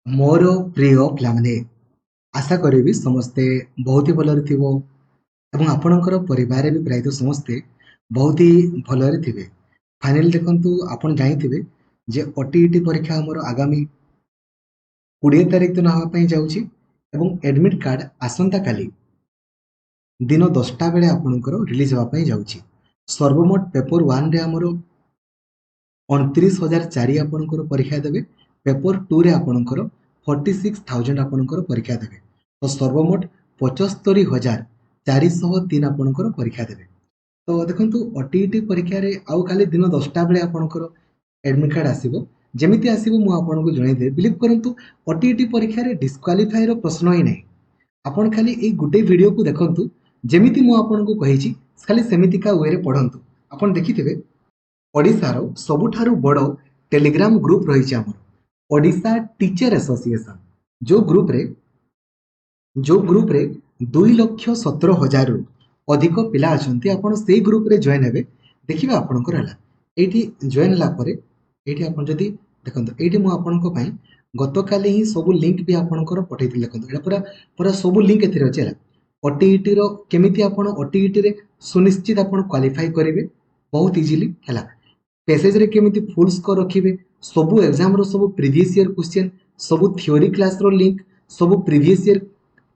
मोर प्रिय पिलाମାନେ आशा करी समस्ते बहुत ही भलरे थिबो एवं आपणकर परिवार भी प्रायतः समस्ते बहुत ही भलरे थिबे। फाइनल देखंतु आपण जानिथिबे जे ओटीईटी परीक्षा हमर आगामी 20 तारिख दिन हवा पई जाउची एवं एडमिट कार्ड आसंता काली दिन 10टा बेले आपणकर रिलीज हवा पई जाउची। सर्वमोट पेपर 1 रे हमर 29,004 आपणकर परीक्षा देबे। पेपर 2 रे आपणकर 46,000 आपणकर परीक्षा देबे। तो सर्वमोट 75,403 आपणकर परीक्षा देबे। तो देखंतु ओटीईटी परीक्षा रे आउ खाली दिन 10टा बेले आपणकर एडमिट कार्ड आसीबो। जेमिति आसीबो मु आपनको जणाइ दे। बिलीव करंतु ओटीईटी परीक्षा रे डिस्क्वालिफाई रो प्रश्न ही नै। आपण खाली ए गुटे वीडियो को देखंतु जेमिति मु आपनको कहिछि खाली सेमितिका वे रे पढंतु। आपण देखिथिबे ओडिशार सबुठारु बड़ टेलीग्राम ग्रुप रही आमर ओडिशा टीचर एसोसिएशन जो ग्रुप रे 2,17,000 रु अधिक पिला अछंती। आपण से ग्रुप रे जॉइन हेबे देखिबा आपनकर हला एठी जॉइन ला परे एठी आपण जदी देखंतु एठी मु आपनको पई गतकाली ही सब लिंक भी आपनकर पठैथि। देखंतु एटा पूरा पूरा सब लिंक एथिरे अछि हला। ओटीईटी रो केमिति आपण ओटीईटी रे सुनिश्चित आपण क्वालिफाई करिवे बहुत इजीली हला। पैसेज रे केमिति फुल स्कोर रखिबे सबु एग्जाम रो सबु प्रीवियस ईयर क्वेश्चन सबु थ्योरी क्लास रो लिंक सबु प्रीवियस ईयर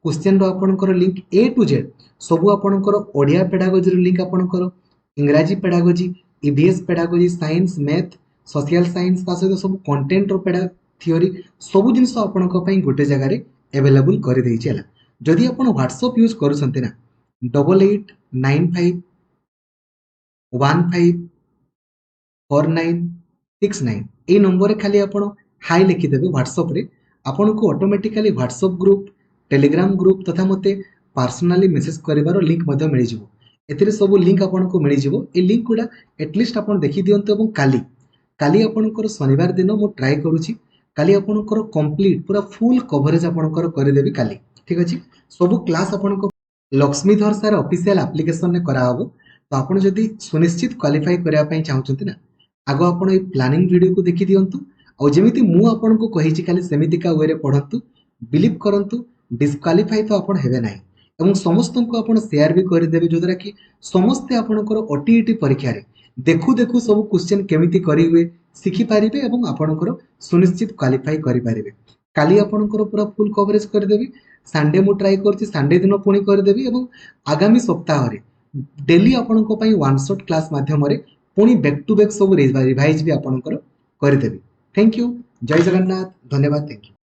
क्वेश्चन रो आपनकर लिंक ए टू जेड सबु आपनकर ओडिया पेडागोजी रो लिंक आपनकर इंग्रजी pedagogy EVS pedagogy science math social science ता सहित सबु कंटेंट रो पेडा थ्योरी सबु जिंस आपनक पई गोटे जगह रे अवेलेबल करि दै छला। जदि आपण व्हाट्सएप यूज करूछन्ते ना 8895154969 ए नंबर रे खाली आपण हाई लिखि देबे व्हाट्सएप रे आपण को automatically WhatsApp group Telegram group तथा मते पर्सनली मेसेज करिवारो लिंक मध्ये मिलि जिवो। एथिरे सब लिंक आपण को मिलि जिवो। ए लिंक गुडा एटलिस्ट आपण देखि दियंतो एवं काली आपणकर शनिवार दिन मु ट्राई करूची काली आपणकर कंप्लीट पूरा फुल कवरेज आपणकर करि देबी काली। ठीक अछि सब क्लास आपणको लक्ष्मीधर सर ऑफिशियल एप्लीकेशन ने करा हबो। तो आपण जदी सुनिश्चित क्वालिफाई करिया पई चाहउछंती ना आगो आपण ए प्लानिंग वीडियो को देखि दियंतु आ जेमिति मु आपणको कहिछि खाली सेमितिका वे रे पढंतु। बिलीव करंतु डिस्क्वालिफाई तो आपण हेबे नाही एवं समस्त को आपण शेयर भी करि देबे जोदरा कि समस्त आपणकर ओटीईटी परीक्षा रे देखु देखु सब क्वेश्चन केमिति करि हुए सिखि पारिबे एवं आपणकर सुनिश्चित क्वालिफाई करि पारिबे। काली आपणकर पूरा फुल कवरेज कर देबी। संडे मु ट्राई करछि संडे दिन पुणी कर देबी एवं आगामी सप्ताह रे डेली आपणको पई वन शॉट क्लास माध्यम रे पुणी बैक टू बैक सब रिवाइज भी आपणकर कर देबी। Thank you. जय जगन्नाथ। धन्यवाद। Thank you.